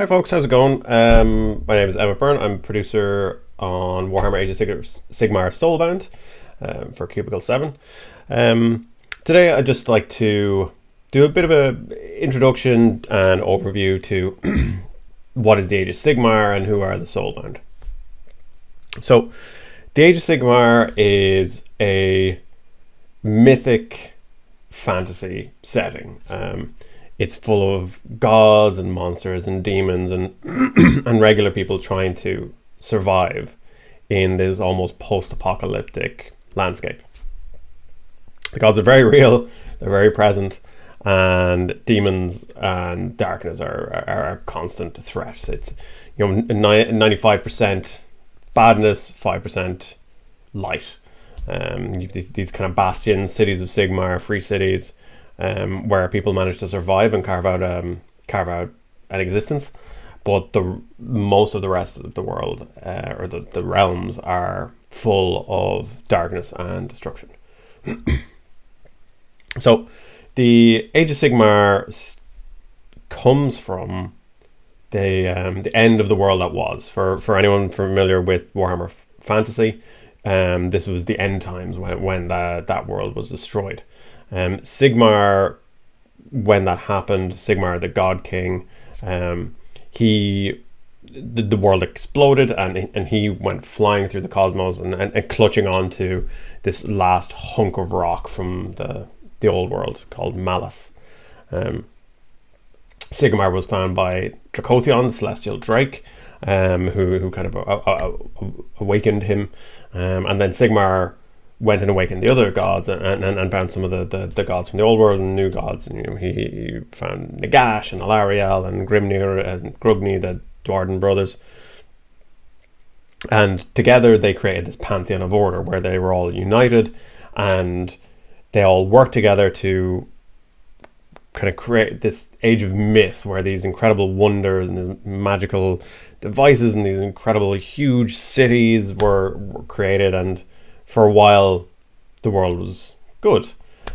Hi folks, how's it going? My name is Emmet Byrne. I'm a producer on Warhammer Age of Sigmar Soulbound for Cubicle 7. Today I'd just like to do a bit of an introduction and overview to what is the Age of Sigmar and who are the Soulbound. So, the Age of Sigmar is a mythic fantasy setting. It's full of gods and monsters and demons and and regular people trying to survive in this almost post-apocalyptic landscape. The gods are very real, they're very present, and demons and darkness are a constant threat. It's 95% badness, 5% light. You've these kind of bastions, cities of Sigmar, free cities, where people manage to survive and carve out an existence, but most of the rest of the world or the realms are full of darkness and destruction. So, the Age of Sigmar comes from the end of the world that was. For anyone familiar with Warhammer Fantasy, this was the end times when that world was destroyed. Sigmar, when that happened, Sigmar the God King, the world exploded and he went flying through the cosmos and clutching onto this last hunk of rock from the old world called Malice. Sigmar was found by Dracothion, the celestial drake, who kind of awakened him, and then Sigmar went and awakened the other gods and found some of the gods from the old world and new gods. And he found Nagash and Alariel and Grimnir and Grugni, the Dwarden brothers. And together they created this pantheon of order where they were all united and they all worked together to kind of create this age of myth where these incredible wonders and these magical devices and these incredible huge cities were created, and for a while the world was good,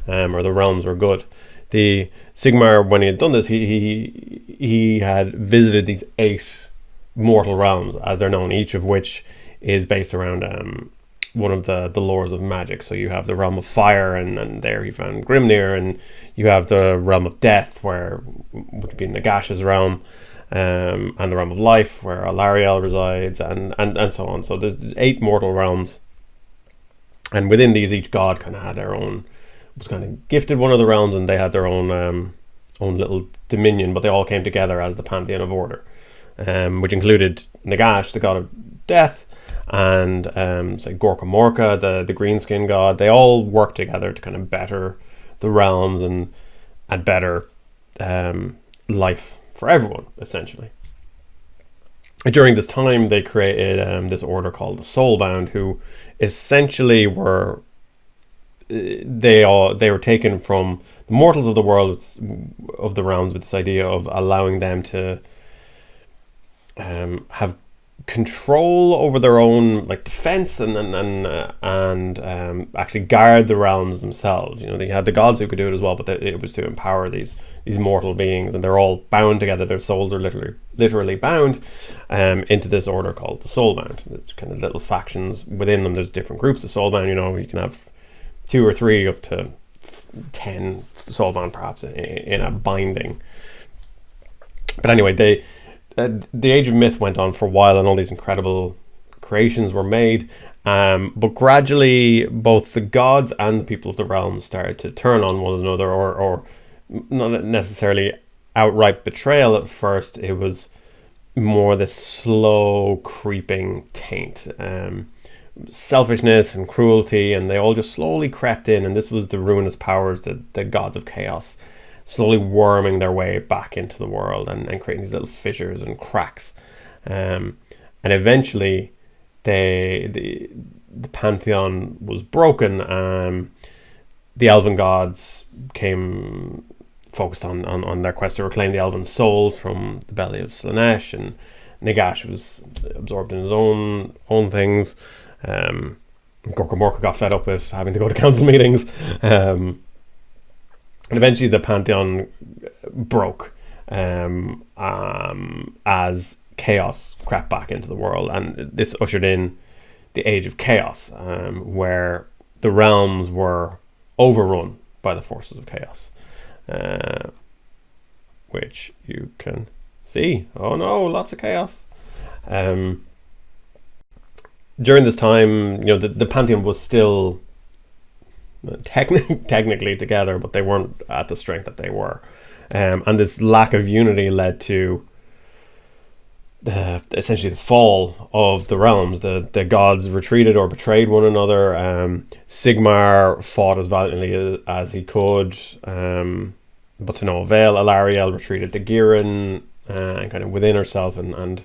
or the realms were good. The Sigmar, when he had done this, he had visited these 8 mortal realms, as they're known, each of which is based around one of the lores of magic. So you have the realm of fire, and there he found Grimnir, and you have the realm of death, which would be Nagash's realm, and the realm of life, where Alariel resides, and so on. So there's 8 mortal realms, and within these, each god kind of had their own, was kind of gifted one of the realms, and they had their own little dominion, but they all came together as the pantheon of order, which included Nagash, the god of death, and say Gorka Morka, the greenskin god. They all worked together to kind of better the realms and better life for everyone, essentially. During this time, they created this order called the Soulbound, who essentially were taken from the mortals of the world, of the realms, with this idea of allowing them to have control over their own defense and actually guard the realms themselves. They had the gods who could do it as well, but it was to empower these mortal beings, and they're all bound together. Their souls are literally bound into this order called the Soulbound. There's kind of little factions within them. There's different groups of Soulbound. You can have 2 or 3 up to 10 Soulbound perhaps in a binding. But anyway, the Age of Myth went on for a while, and all these incredible creations were made. But gradually, both the gods and the people of the realms started to turn on one another, or not necessarily outright betrayal at first. It was more this slow creeping taint, selfishness and cruelty, and they all just slowly crept in. And this was the ruinous powers, the gods of chaos, slowly worming their way back into the world and creating these little fissures and cracks. And eventually the pantheon was broken. The Elven Gods came focused on their quest to reclaim the elven souls from the belly of Slaanesh, and Nagash was absorbed in his own things. Gorka Morka got fed up with having to go to council meetings. And eventually the pantheon broke, as chaos crept back into the world, and this ushered in the Age of Chaos, where the realms were overrun by the forces of chaos, which you can see. Oh no, lots of chaos. During this time, the Pantheon was still technically together, but they weren't at the strength that they were. And this lack of unity led to essentially the fall of the realms. The gods retreated or betrayed one another. Sigmar fought as valiantly as he could, but to no avail. Alarielle retreated to Giran and kind of within herself, and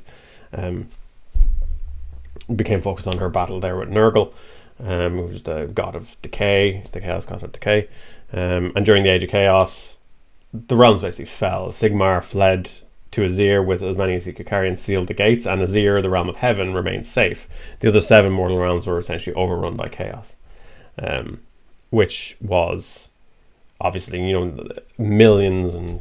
became focused on her battle there with Nurgle, who was the god of decay, the chaos god of decay. And during the Age of Chaos, the realms basically fell. Sigmar fled to Azir with as many as he could carry and sealed the gates, and Azir, the realm of heaven, remained safe. The other 7 mortal realms were essentially overrun by chaos, which was obviously, millions and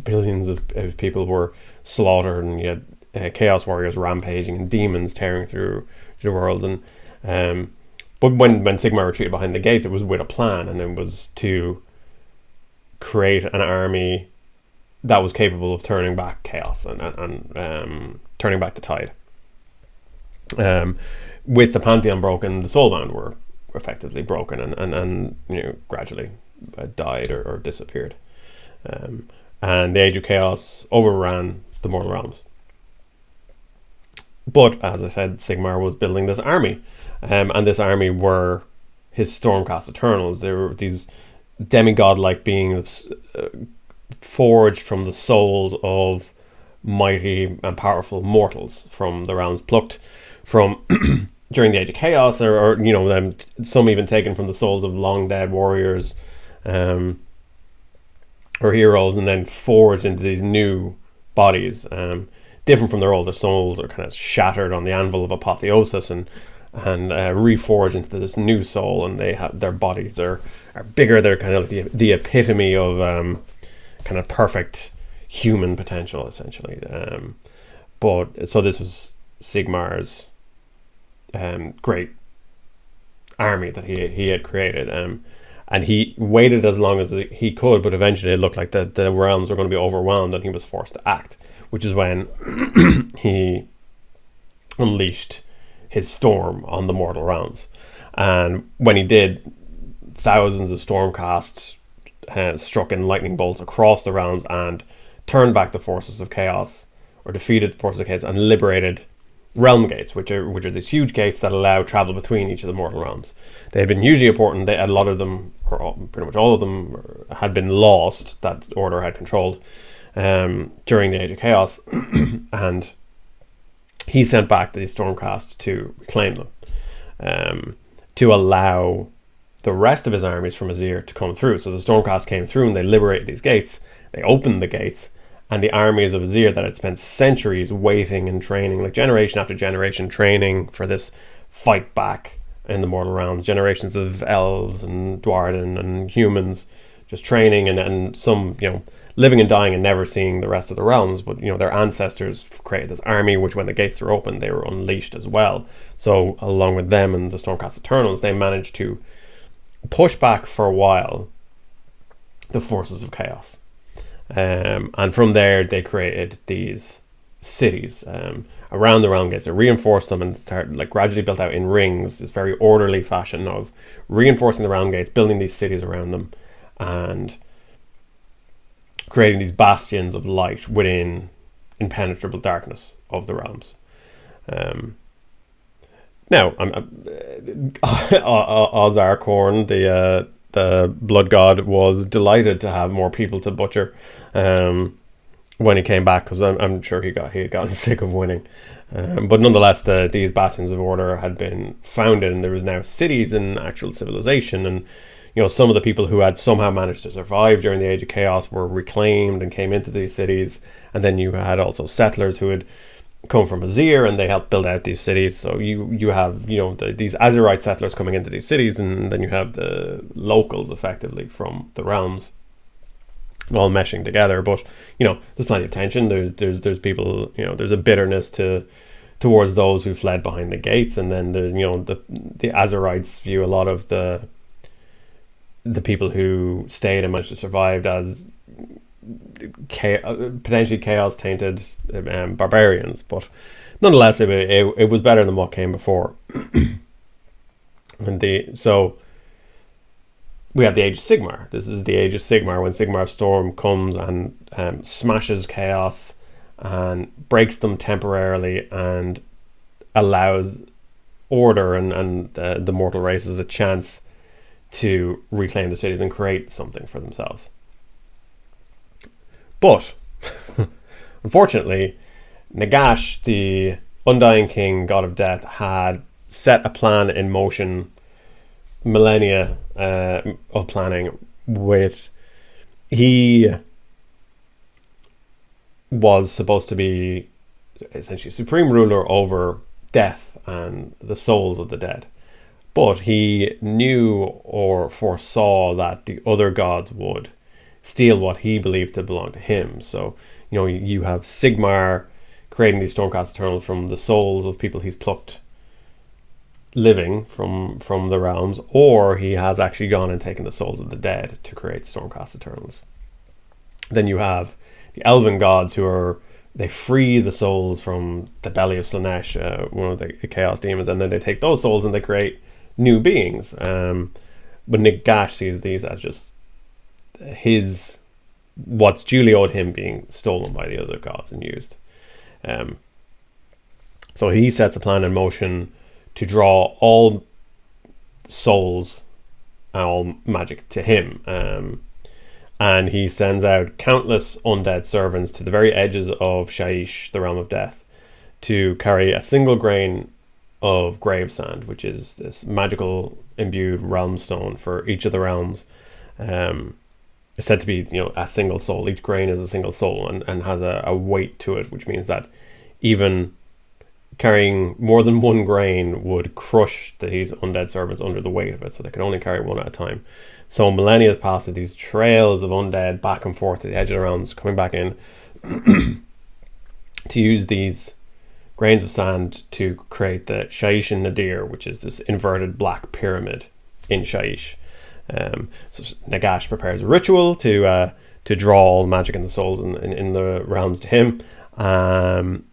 billions of people were slaughtered, and you had chaos warriors rampaging and demons tearing through the world. And but when Sigmar retreated behind the gates, it was with a plan, and it was to create an army that was capable of turning back chaos and turning back the tide. With the Pantheon broken, the Soulbound were effectively broken and gradually died or disappeared. And the Age of Chaos overran the mortal realms. But as I said, Sigmar was building this army, and this army were his Stormcast Eternals. They were these demigod-like beings forged from the souls of mighty and powerful mortals from the realms, plucked from during the Age of Chaos, or some even taken from the souls of long dead warriors or heroes, and then forged into these new bodies, different from their older souls, or kind of shattered on the anvil of apotheosis and reforged into this new soul. And they have their bodies are bigger. They're kind of like the epitome of kind of perfect human potential, essentially. But so this was Sigmar's great army that he had created, and he waited as long as he could, but eventually it looked like the realms were going to be overwhelmed, and he was forced to act, which is when he unleashed his storm on the mortal realms. And when he did, thousands of stormcasts struck in lightning bolts across the realms and turned back the forces of chaos, or defeated the forces of chaos, and liberated realm gates, which are these huge gates that allow travel between each of the mortal realms. They had been hugely important. A lot of them, or pretty much all of them, had been lost, that Order had controlled during the Age of Chaos. And he sent back these Stormcast to reclaim them, to allow the rest of his armies from Azir to come through. So the Stormcast came through and they liberated these gates. They opened the gates, and the armies of Azir that had spent centuries waiting and training, like generation after generation training for this fight back in the mortal realms, generations of elves and dwarven and humans just training, and some living and dying and never seeing the rest of the realms. But their ancestors created this army, which when the gates were opened, they were unleashed as well. So along with them and the Stormcast Eternals, they managed to push back for a while the forces of chaos. And from there, they created these cities around the realm gates. They reinforced them and started gradually built out in rings, this very orderly fashion of reinforcing the realm gates, building these cities around them, and creating these bastions of light within impenetrable darkness of the realms. Now, Ozarkorn, the blood god, was delighted to have more people to butcher when he came back, because I'm sure he had gotten sick of winning. But nonetheless, these bastions of order had been founded, and there was now cities and actual civilization. And some of the people who had somehow managed to survive during the Age of Chaos were reclaimed and came into these cities. And then you had also settlers who had come from Azir, and they helped build out these cities. So you have these Azerite settlers coming into these cities, and then you have the locals effectively from the realms all meshing together. But there's plenty of tension. There's people. There's a bitterness towards those who fled behind the gates, and then the Azerites view a lot of the people who stayed and managed to survive as potentially chaos tainted barbarians. But nonetheless, it was better than what came before. So we have the Age of Sigmar. This is the Age of Sigmar, when Sigmar's Storm comes and smashes chaos and breaks them temporarily and allows order and the mortal races a chance to reclaim the cities and create something for themselves. But unfortunately, Nagash, the Undying King, God of Death, had set a plan in motion, millennia of planning. He was supposed to be essentially supreme ruler over death and the souls of the dead, but he knew or foresaw that the other gods would steal what he believed to belong to him. So you have Sigmar creating these Stormcast Eternals from the souls of people he's plucked living from the realms, or he has actually gone and taken the souls of the dead to create Stormcast Eternals. Then you have the Elven Gods, they free the souls from the belly of Slaanesh, one of the chaos demons, and then they take those souls and they create new beings. But Nagash sees these as just what's duly owed him being stolen by the other gods and used. So he sets a plan in motion to draw all souls and all magic to him. And he sends out countless undead servants to the very edges of Shaiish, the realm of death, to carry a single grain of grave sand, which is this magical imbued realm stone for each of the realms. It's said to be a single soul. Each grain is a single soul and has a weight to it, which means that even carrying more than one grain would crush these undead servants under the weight of it, so they could only carry one at a time. So millennia has passed, these trails of undead back and forth to the edge of the realms, coming back in to use these grains of sand to create the Shaiish Nadir, which is this inverted black pyramid in Shaiish. So Nagash prepares a ritual to draw all the magic and the souls in the realms to him. And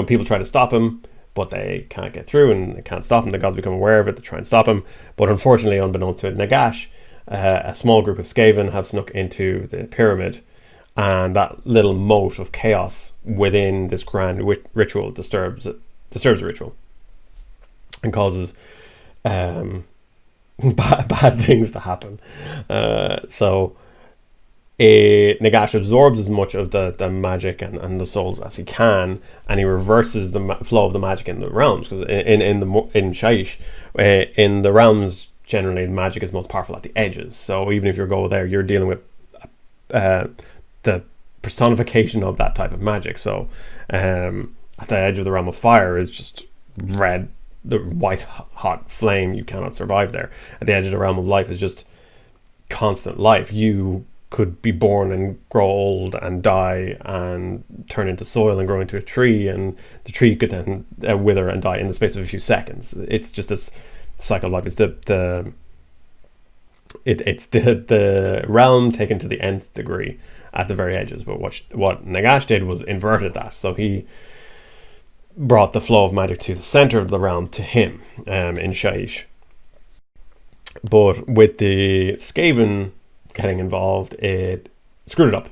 people try to stop him, but they can't get through, and they can't stop him. The gods become aware of it. They try and stop him, but unfortunately, unbeknownst to Nagash, a small group of Skaven have snuck into the pyramid, and that little mote of chaos within this grand ritual disturbs the ritual and causes bad things to happen. So Nagash absorbs as much of the magic and the souls as he can, and he reverses the flow of the magic in the realms, because in Shaiish, in the realms, generally the magic is most powerful at the edges. So even if you go there, you're dealing with the personification of that type of magic. So at the edge of the realm of fire is just red, the white hot flame. You cannot survive there. At the edge of the realm of life is just constant life. You could be born and grow old and die and turn into soil and grow into a tree, and the tree could then wither and die in the space of a few seconds. It's just this cycle of life. It's the realm taken to the nth degree at the very edges. But what Nagash did was inverted that. So he brought the flow of magic to the center of the realm to him in Shaiish. But with the Skaven getting involved, it screwed it up.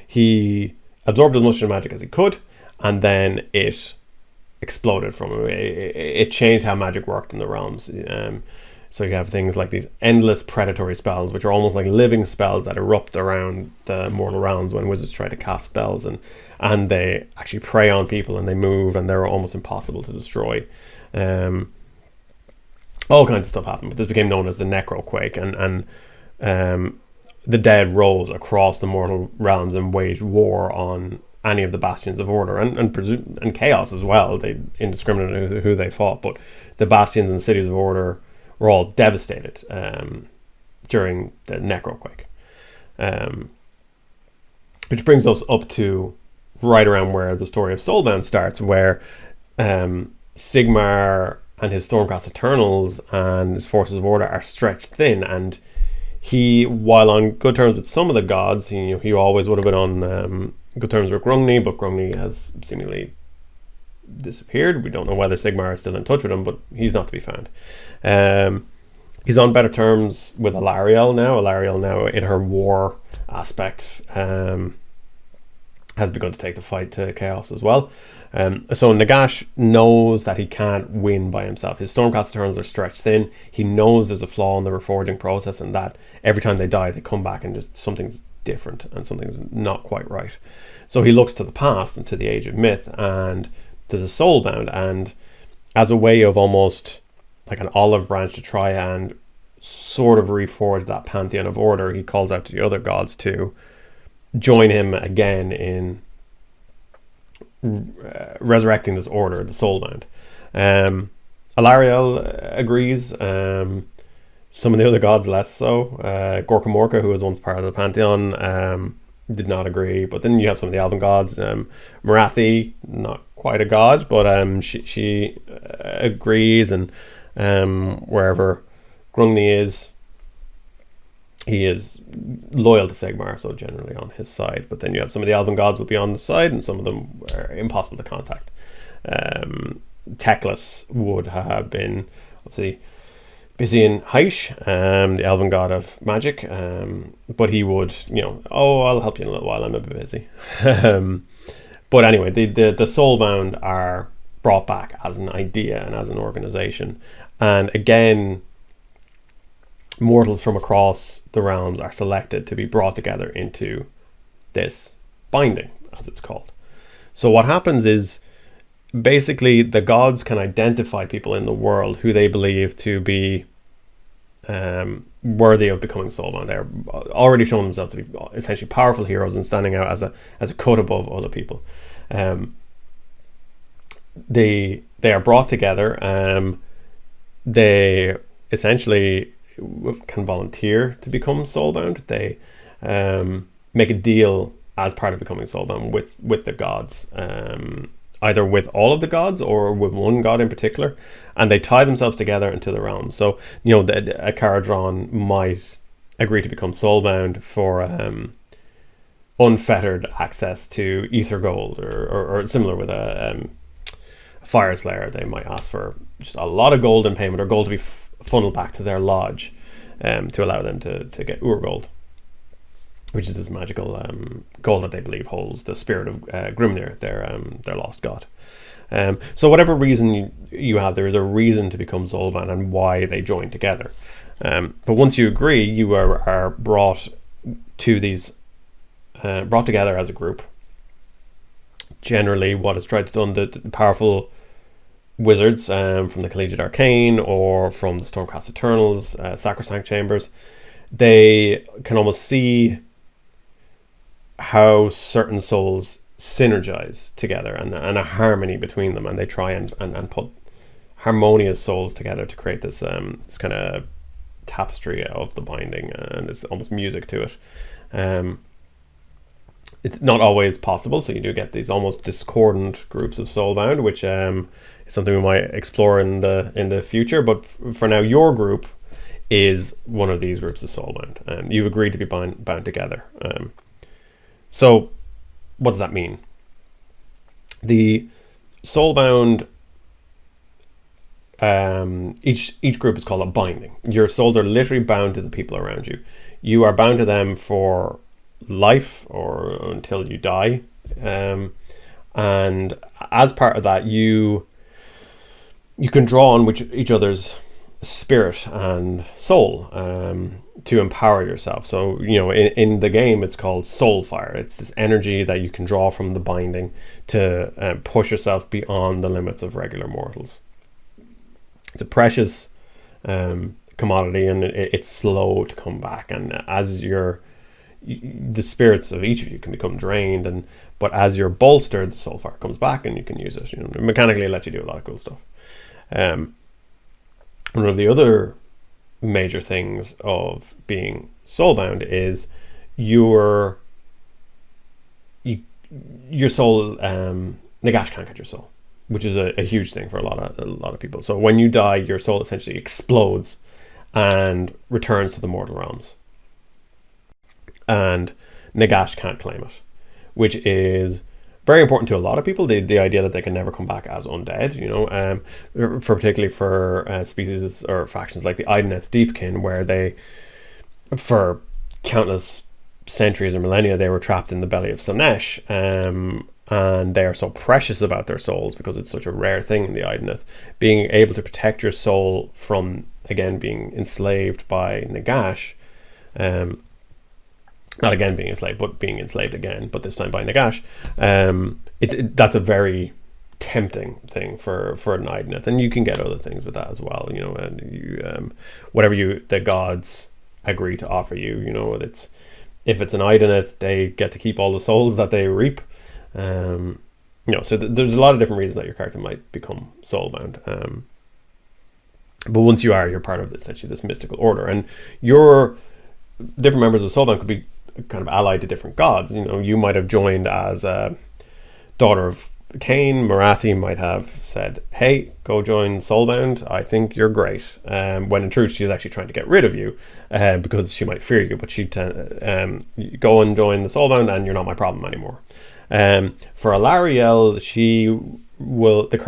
He absorbed as much of the magic as he could, and then it exploded from him. It changed how magic worked in the realms. So you have things like these endless predatory spells, which are almost like living spells that erupt around the mortal realms when wizards try to cast spells, and they actually prey on people, and they move, and they're almost impossible to destroy. All kinds of stuff happened, but this became known as the Necro Quake, and the dead rose across the mortal realms and waged war on any of the bastions of order and chaos as well. They indiscriminate who they fought, but the bastions and cities of order were all devastated during the Necro Quake. which brings us up to right around where the story of Soulbound starts, where Sigmar and his Stormcast Eternals and his Forces of Order are stretched thin, and he, while on good terms with some of the gods, he always would have been on good terms with Grungni, but Grungni has seemingly disappeared. We don't know whether Sigmar is still in touch with him, but he's not to be found. He's on better terms with Alarielle now. Alarielle now, in her war aspect, has begun to take the fight to Chaos as well. So Nagash knows that he can't win by himself. His Stormcast Eternals are stretched thin. He knows there's a flaw in the reforging process, and that every time they die, they come back and just something's different and something's not quite right. So he looks to the past and to the Age of Myth and to the Soulbound, and as a way of almost like an olive branch to try and sort of reforge that pantheon of order, he calls out to the other gods to join him again in resurrecting this order, the Soulbound. Alarielle agrees. Some of the other gods less so. Gorka Morka, who was once part of the pantheon, did not agree. But then you have some of the Elven Gods. Marathi, not quite a god, but she agrees, and wherever Grungni is, he is loyal to Sigmar, so generally on his side. But then you have some of the Elven Gods will be on the side, and some of them are impossible to contact. Teclis would have been obviously busy in Heish, the Elven God of magic, but he would, I'll help you in a little while, I'm a bit busy. But anyway, the Soulbound are brought back as an idea and as an organization. And again, mortals from across the realms are selected to be brought together into this binding, as it's called. So what happens is, basically, the gods can identify people in the world who they believe to be worthy of becoming Soulbound. They're already shown themselves to be essentially powerful heroes and standing out as a cut above other people. They are brought together. They essentially can volunteer to become Soulbound. They make a deal as part of becoming Soulbound with the gods, either with all of the gods or with one god in particular, and they tie themselves together into the realm. So a Caradron might agree to become Soulbound for unfettered access to ether gold, or similar with a Fire Slayer. They might ask for just a lot of gold in payment, or gold to be funneled back to their lodge, to allow them to get Urgold, which is this magical gold that they believe holds the spirit of Grimnir, their lost god. So whatever reason you have, there is a reason to become Soulbound and why they join together. But once you agree, you are brought together as a group. Generally, what is tried to done, the powerful wizards from the Collegiate Arcane or from the Stormcast Eternals, Sacrosanct Chambers, they can almost see how certain souls synergize together and a harmony between them, and they try and put harmonious souls together to create this kind of tapestry of the binding, and there's almost music to it. It's not always possible, so you do get these almost discordant groups of Soulbound, which is something we might explore in the future. But for now, your group is one of these groups of Soulbound, and you've agreed to be bound together. So what does that mean? The Soulbound, each group is called a binding. Your souls are literally bound to the people around you. You are bound to them for life or until you die, and as part of that, you can draw on each other's spirit and soul to empower yourself. So in the game, it's called soul fire. It's this energy that you can draw from the binding to push yourself beyond the limits of regular mortals. It's a precious commodity, and it's slow to come back, and as the spirits of each of you can become drained, but as you're bolstered, the soul fire comes back and you can use it. Mechanically, it lets you do a lot of cool stuff. One of the other major things of being soulbound is you're your soul, Nagash can't get your soul, which is a huge thing for a lot of people. So when you die, your soul essentially explodes and returns to the mortal realms, and Nagash can't claim it, which is very important to a lot of people. The idea that they can never come back as undead, for particularly for species or factions like the Idoneth Deepkin, where they, for countless centuries or millennia, they were trapped in the belly of Slaanesh, and they are so precious about their souls because it's such a rare thing in the Idoneth. Being able to protect your soul from, again, being enslaved by Nagash, not again being enslaved, but being enslaved again, but this time by Nagash, that's a very tempting thing for an Idoneth, and you can get other things with that as well, and whatever the gods agree to offer you, it's, if it's an Idoneth, they get to keep all the souls that they reap, so there's a lot of different reasons that your character might become soulbound, but once you're part of essentially this mystical order, and your different members of Soulbound could be kind of allied to different gods. You might have joined as a daughter of Cain. Marathi might have said, "Hey, go join Soulbound. I think you're great." When in truth, she's actually trying to get rid of you because she might fear you. But she'd go and join the Soulbound, and you're not my problem anymore. For Alariel, she will the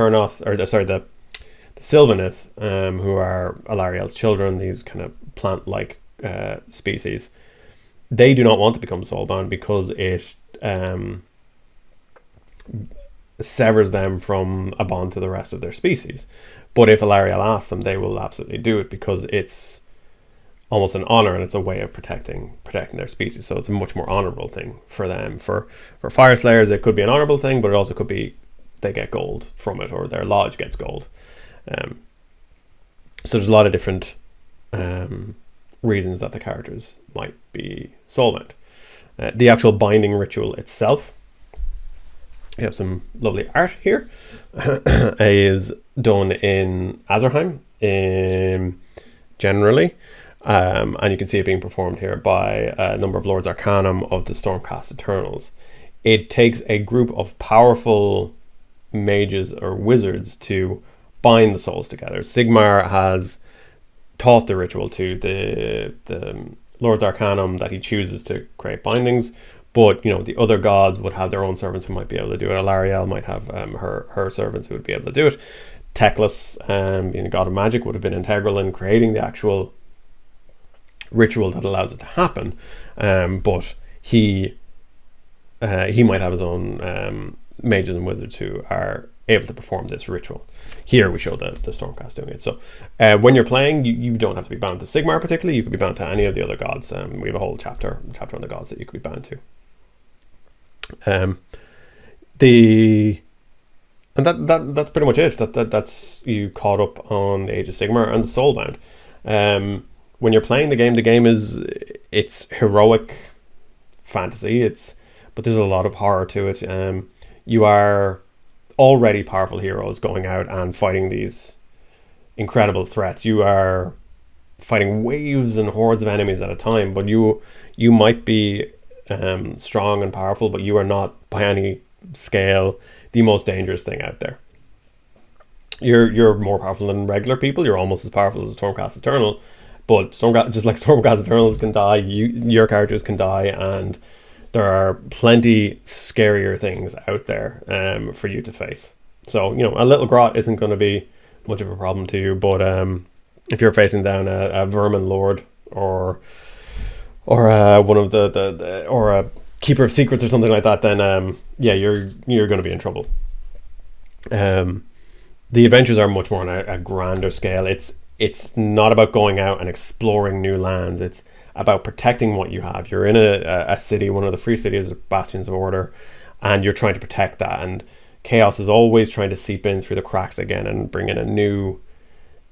Sylvaneth, who are Alariel's children, these kind of plant-like species. They do not want to become soulbound because it severs them from a bond to the rest of their species. But if Alariel asks them, they will absolutely do it because it's almost an honor, and it's a way of protecting their species. So it's a much more honorable thing for them. For Fire Slayers, it could be an honorable thing, but it also could be they get gold from it, or their lodge gets gold. So there's a lot of different reasons that the characters might be soulbound. The actual binding ritual itself, we have some lovely art here, is done in Azerheim generally, and you can see it being performed here by a number of Lords Arcanum of the Stormcast Eternals. It takes a group of powerful mages or wizards to bind the souls together. Sigmar has taught the ritual to the Lords Arcanum that he chooses to create bindings, but the other gods would have their own servants who might be able to do it. Alariel might have her servants who would be able to do it. Teclis, being the god of magic, would have been integral in creating the actual ritual that allows it to happen, but he might have his own mages and wizards who are able to perform this ritual. Here we show the Stormcast doing it. So when you're playing, you don't have to be bound to Sigmar particularly. You could be bound to any of the other gods. We have a whole chapter on the gods that you could be bound to. That's pretty much it. That's you caught up on the Age of Sigmar and the Soulbound. When you're playing the game it's heroic fantasy. But there's a lot of horror to it. You are already powerful heroes going out and fighting these incredible threats. You are fighting waves and hordes of enemies at a time, but you might be strong and powerful, but you are not by any scale the most dangerous thing out there. You're more powerful than regular people. You're almost as powerful as a Stormcast Eternal, but just like Stormcast Eternals can die, your characters can die, and there are plenty scarier things out there for you to face. So, a little grot isn't going to be much of a problem to you, but if you're facing down a vermin lord or one of the or a keeper of secrets or something like that, then you're going to be in trouble. The adventures are much more on a grander scale. It's not about going out and exploring new lands. It's about protecting what you have. You're in a city, one of the free cities, bastions of order, and you're trying to protect that. And chaos is always trying to seep in through the cracks again and bring in a new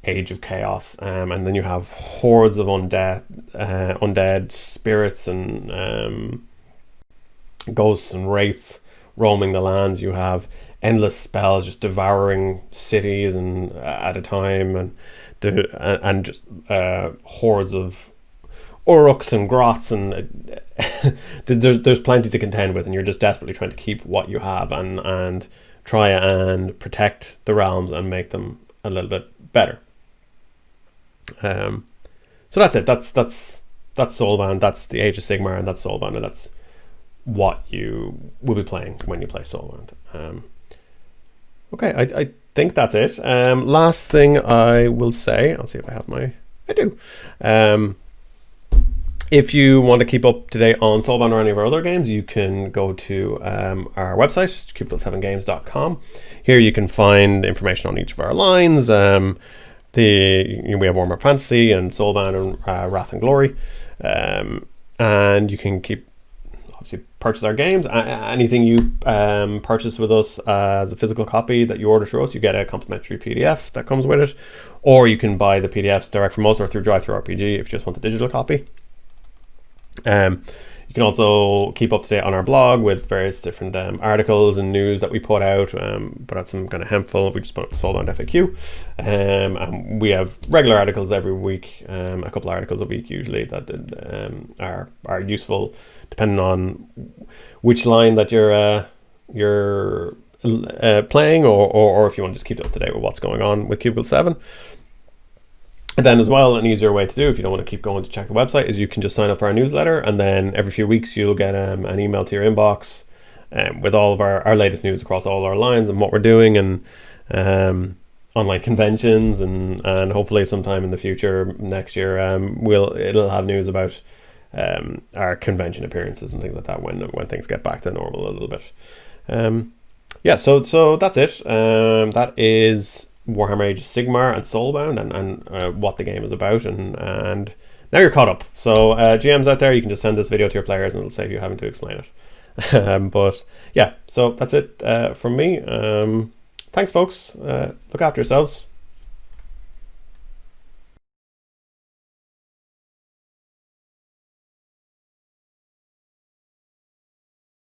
age of chaos. And then you have hordes of undead spirits and ghosts and wraiths roaming the lands. You have endless spells just devouring cities and at a time, and just hordes of Uruks and Grots, and there's plenty to contend with, and you're just desperately trying to keep what you have and try and protect the realms and make them a little bit better. So that's it. That's Soulbound. That's the Age of Sigmar, and that's Soulbound, and that's what you will be playing when you play Soulbound. Okay, I think that's it. Last thing I will say, I'll see if I have I do. If you want to keep up to date on Soulbound or any of our other games, you can go to our website, cubicle7games.com. Here you can find information on each of our lines. We have Warhammer Fantasy and Soulbound and Wrath and Glory. And you can obviously purchase our games. Anything you purchase with us as a physical copy that you order through us, you get a complimentary PDF that comes with it. Or you can buy the PDFs direct from us or through DriveThruRPG if you just want the digital copy. You can also keep up to date on our blog with various different articles and news that we put out. Put out some kind of handful. We just put out the Soulbound FAQ. And we have regular articles every week, a couple of articles a week usually that are useful depending on which line that you're playing, or if you want to just keep up to date with what's going on with Cubicle 7. And then as well, an easier way to do, if you don't want to keep going to check the website, is you can just sign up for our newsletter, and then every few weeks you'll get an email to your inbox with all of our latest news across all our lines and what we're doing, and online conventions, and hopefully sometime in the future next year it'll have news about our convention appearances and things like that when things get back to normal a little bit. So that's it. That is Warhammer Age of Sigmar and Soulbound, and what the game is about, and now you're caught up. So GMs out there, you can just send this video to your players and it'll save you having to explain it. But yeah, so that's it from me. Thanks folks, look after yourselves.